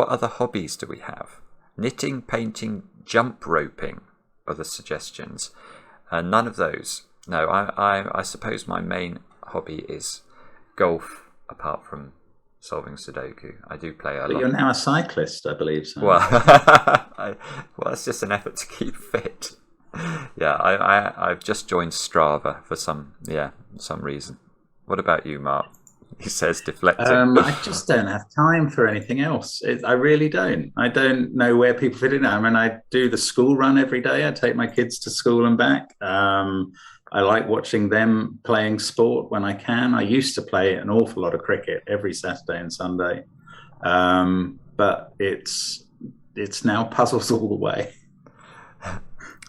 other hobbies do we have? Knitting, painting, jump roping are the suggestions. None of those. No, I suppose my main hobby is golf, apart from solving Sudoku. I do play a lot. But you're now a cyclist, I believe. So. Well, well, it's just an effort to keep fit. Yeah, I've just joined Strava for some reason. What about you, Mark? He says, deflecting. I just don't have time for anything else. I really don't. I don't know where people fit in. I mean, I do the school run every day. I take my kids to school and back. I like watching them playing sport when I can. I used to play an awful lot of cricket every Saturday and Sunday, but it's now puzzles all the way.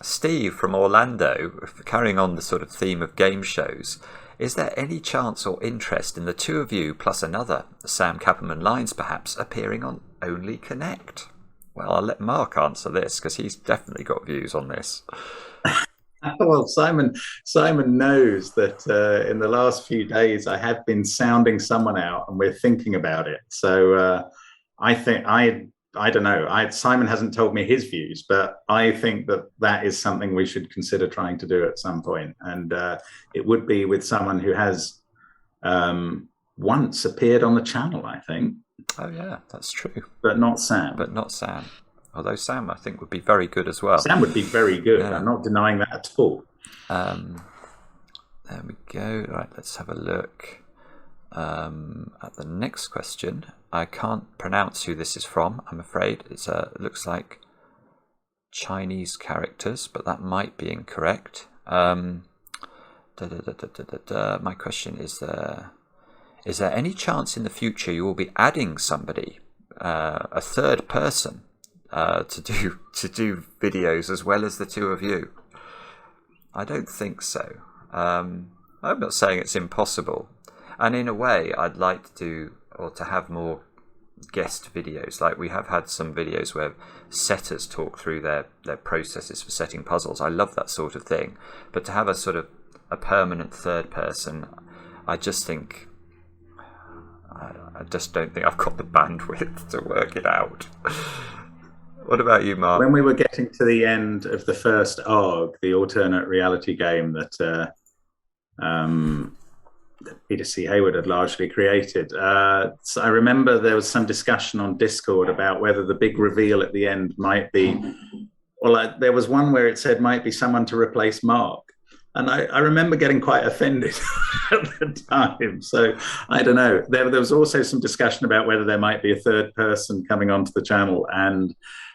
Steve from Orlando, carrying on the sort of theme of game shows, is there any chance or interest in the two of you plus another, Sam Cappelman-Lyons perhaps, appearing on Only Connect? Well, I'll let Mark answer this because he's definitely got views on this. Well, Simon knows that in the last few days I have been sounding someone out and we're thinking about it. So I think I don't know. Simon hasn't told me his views, but I think that is something we should consider trying to do at some point. And it would be with someone who has once appeared on the channel, I think. Oh, yeah, that's true. But not Sam. Although Sam, I think, would be very good as well. Sam would be very good. Yeah. I'm not denying that at all. There we go. Right, let's have a look at the next question. I can't pronounce who this is from, I'm afraid. It looks like Chinese characters, but that might be incorrect. My question is there any chance in the future you will be adding somebody, a third person, to do videos as well as the two of you? I don't think so. I'm not saying it's impossible. And in a way, I'd like to have more guest videos. Like we have had some videos where setters talk through their processes for setting puzzles. I love that sort of thing. But to have a sort of a permanent third person, I just don't think I've got the bandwidth to work it out. What about you, Mark? When we were getting to the end of the first ARG, the alternate reality game that Peter C. Hayward had largely created. So I remember there was some discussion on Discord about whether the big reveal at the end might be, there was one where it said might be someone to replace Mark. And I remember getting quite offended at the time. So I don't know. There was also some discussion about whether there might be a third person coming onto the channel, and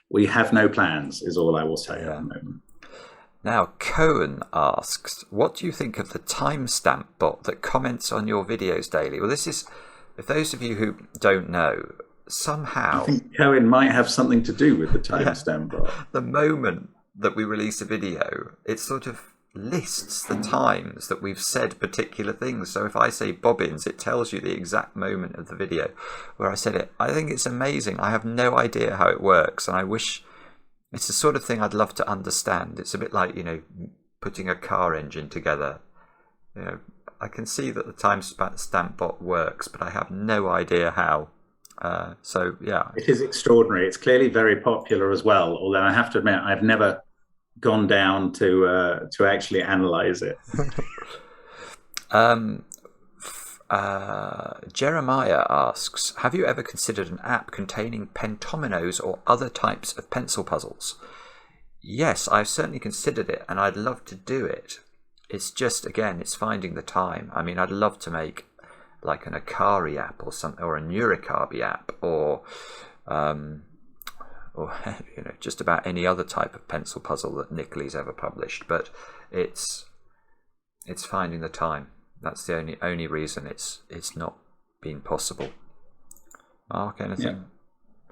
we have no plans, is all I will say at the moment. Now, Cohen asks, what do you think of the timestamp bot that comments on your videos daily? Well, this is, if those of you who don't know, somehow... I think Cohen might have something to do with the timestamp bot. The moment that we release a video, it sort of lists the times that we've said particular things. So if I say bobbins, it tells you the exact moment of the video where I said it. I think it's amazing. I have no idea how it works, and I wish... It's the sort of thing I'd love to understand. It's a bit like, putting a car engine together. I can see that the timestamp bot works, but I have no idea how. So, yeah. It is extraordinary. It's clearly very popular as well, although I have to admit I've never gone down to actually analyze it. Jeremiah asks, have you ever considered an app containing pentominoes or other types of pencil puzzles? Yes, I've certainly considered it, and I'd love to do it. It's just, again, it's finding the time. I mean, I'd love to make like an Akari app or something, or a Nurikabi app, or just about any other type of pencil puzzle that Nickley's ever published. But it's finding the time. That's the only reason it's not been possible. Mark, anything? Yeah.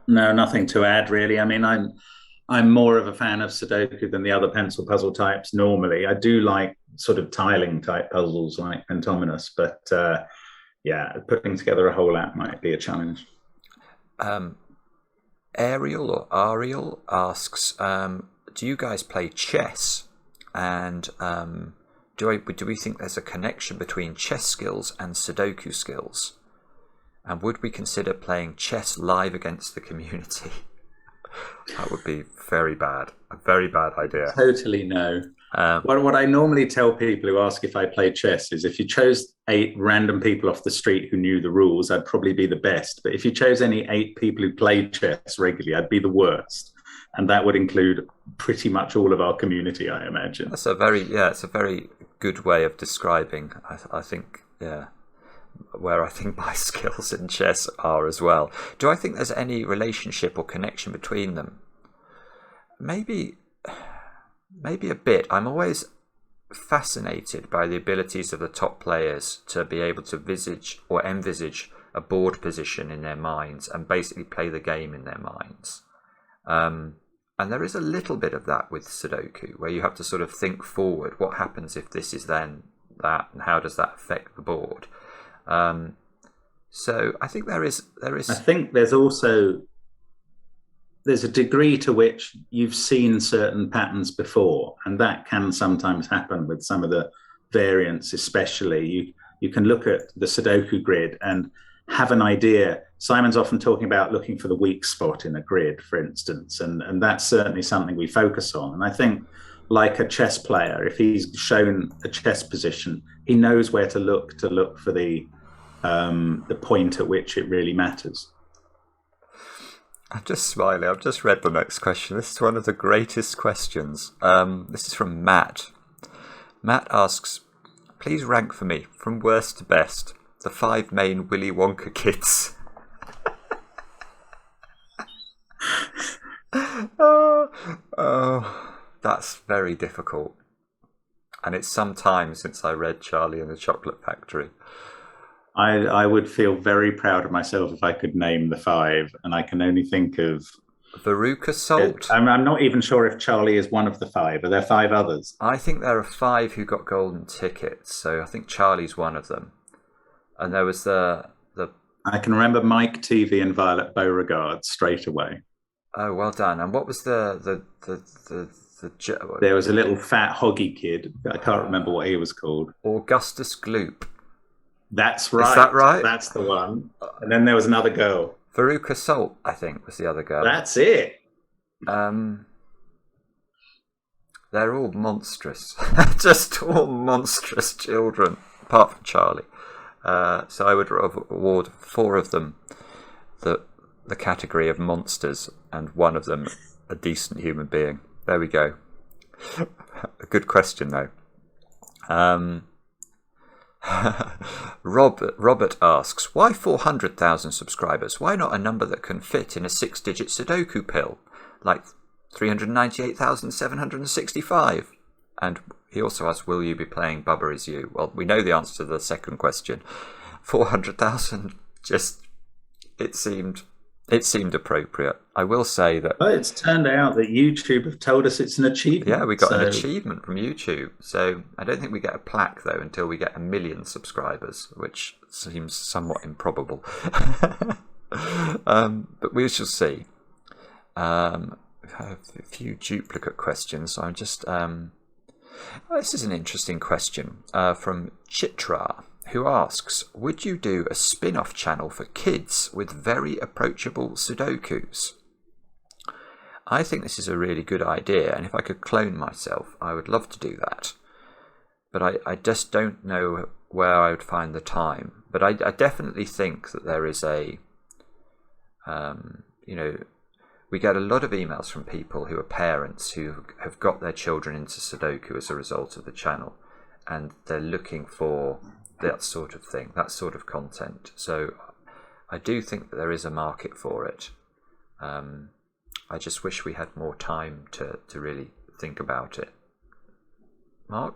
No, nothing to add really. I mean, I'm more of a fan of Sudoku than the other pencil puzzle types normally. I do like sort of tiling type puzzles like Pentominous, but putting together a whole app might be a challenge. Ariel asks, do you guys play chess? And do we think there's a connection between chess skills and Sudoku skills? And would we consider playing chess live against the community? That would be very bad. A very bad idea. Totally no. What I normally tell people who ask if I play chess is if you chose 8 random people off the street who knew the rules, I'd probably be the best. But if you chose any 8 people who played chess regularly, I'd be the worst. And that would include pretty much all of our community, I imagine. It's a very good way of describing, I think, where I think my skills in chess are as well. Do I think there's any relationship or connection between them? Maybe a bit. I'm always fascinated by the abilities of the top players to be able to envisage a board position in their minds and basically play the game in their minds. And there is a little bit of that with Sudoku, where you have to sort of think forward. What happens if this is then that, and how does that affect the board? So I think there is. I think there's a degree to which you've seen certain patterns before, and that can sometimes happen with some of the variants. Especially, you can look at the Sudoku grid and have an idea. Simon's often talking about looking for the weak spot in a grid, for instance, and that's certainly something we focus on. And I think, like a chess player, if he's shown a chess position, he knows where to look for the point at which it really matters. I'm just smiling. I've just read the next question. This is one of the greatest questions. This is from Matt. Matt asks, please rank for me, from worst to best, the 5 main Willy Wonka kids. Oh, that's very difficult. And it's some time since I read Charlie and the Chocolate Factory. I would feel very proud of myself if I could name the 5, and I can only think of Veruca Salt. I'm not even sure if Charlie is one of the 5. Are there 5 others? I think there are 5 who got golden tickets, so I think Charlie's one of them. And there was the I can remember Mike TV and Violet Beauregard straight away. Oh, well done. And what was the there was a little fat hoggy kid. I can't remember what he was called. Augustus Gloop. That's right. Is that right? That's the one. And then there was another girl. Veruca Salt, I think, was the other girl. That's it. They're all monstrous. Just all monstrous children, apart from Charlie. So I would award 4 of them the category of monsters, and one of them a decent human being. There we go. A good question, though. Robert asks, why 400,000 subscribers? Why not a number that can fit in a 6-digit Sudoku pill, like 398,765? And he also asks, will you be playing Bubba Is You? Well, we know the answer to the second question. 400,000, it seemed appropriate. I will say that... Well, it's turned out that YouTube have told us it's an achievement. Yeah, we got an achievement from YouTube. So I don't think we get a plaque, though, until we get 1 million subscribers, which seems somewhat improbable. But we shall see. We have a few duplicate questions, so I'm just... this is an interesting question from Chitra, who asks, would you do a spin-off channel for kids with very approachable Sudokus? I think this is a really good idea, and if I could clone myself, I would love to do that. But I just don't know where I would find the time. But I definitely think that there is a, we get a lot of emails from people who are parents who have got their children into Sudoku as a result of the channel, and they're looking for that sort of thing, that sort of content. So I do think that there is a market for it. I just wish we had more time to really think about it. Mark?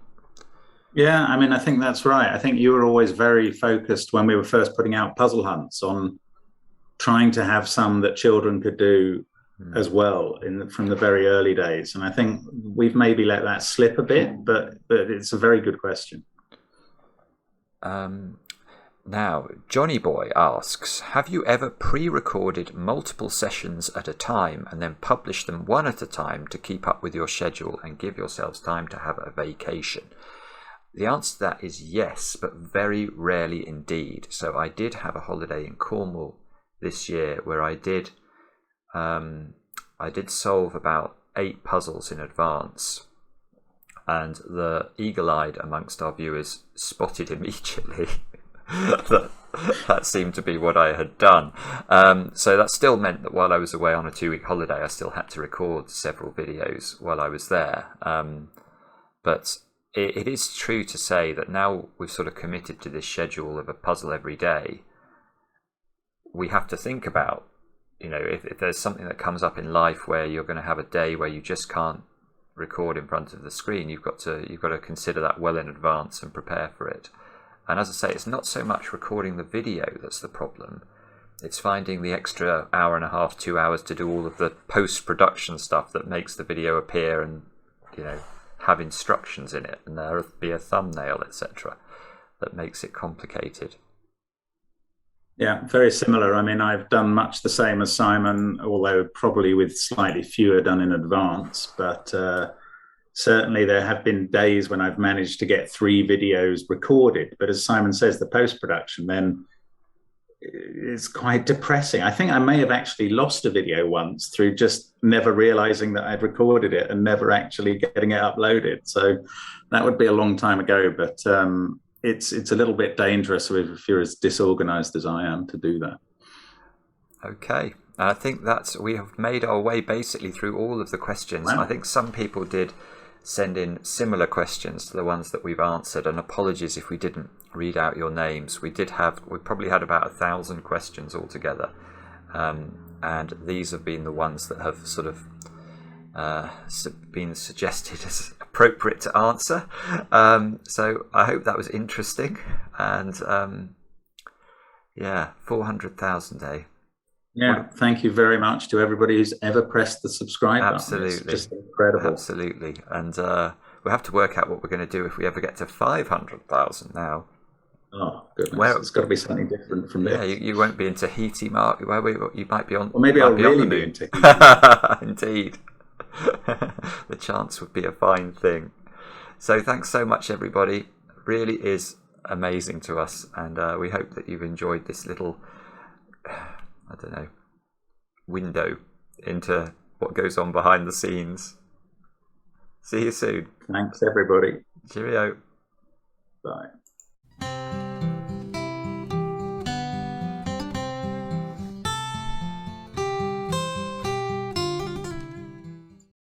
Yeah, I mean, I think that's right. I think you were always very focused when we were first putting out puzzle hunts on trying to have some that children could do as well from the very early days. And I think we've maybe let that slip a bit, but it's a very good question. Now, Johnny Boy asks, have you ever pre-recorded multiple sessions at a time and then published them one at a time to keep up with your schedule and give yourselves time to have a vacation? The answer to that is yes, but very rarely indeed. So I did have a holiday in Cornwall this year where I did solve about 8 puzzles in advance and the eagle-eyed amongst our viewers spotted immediately that seemed to be what I had done. So that still meant that while I was away on a 2-week holiday, I still had to record several videos while I was there. But it is true to say that now we've sort of committed to this schedule of a puzzle every day, we have to think about, if there's something that comes up in life where you're going to have a day where you just can't record in front of the screen, you've got to consider that well in advance and prepare for it. And as I say, it's not so much recording the video that's the problem. It's finding the extra hour and a half, 2 hours to do all of the post-production stuff that makes the video appear and, have instructions in it, and there be a thumbnail, etc., that makes it complicated. Yeah, very similar. I mean, I've done much the same as Simon, although probably with slightly fewer done in advance. But certainly there have been days when I've managed to get 3 videos recorded. But as Simon says, the post-production then is quite depressing. I think I may have actually lost a video once through just never realizing that I'd recorded it and never actually getting it uploaded. So that would be a long time ago. But it's a little bit dangerous if you're as disorganized as I am to do that. Okay. And I think we have made our way basically through all of the questions. Wow. I think some people did send in similar questions to the ones that we've answered, and apologies if we didn't read out your names. We probably had about 1,000 questions altogether, and these have been the ones that have sort of been suggested as appropriate to answer. So I hope that was interesting, and 400,000, eh? Yeah, thank you very much to everybody who's ever pressed the subscribe button. Absolutely. It's just incredible. Absolutely. And we'll have to work out what we're going to do if we ever get to 500,000 now. Oh, goodness. It's got to be something different from this. Yeah, you won't be in Tahiti, Mark. You might be on... Well, maybe I'll really be in Tahiti. Indeed. The chance would be a fine thing. So thanks so much, everybody. It really is amazing to us. And we hope that you've enjoyed this little... window into what goes on behind the scenes. See you soon. Thanks, everybody. Cheerio.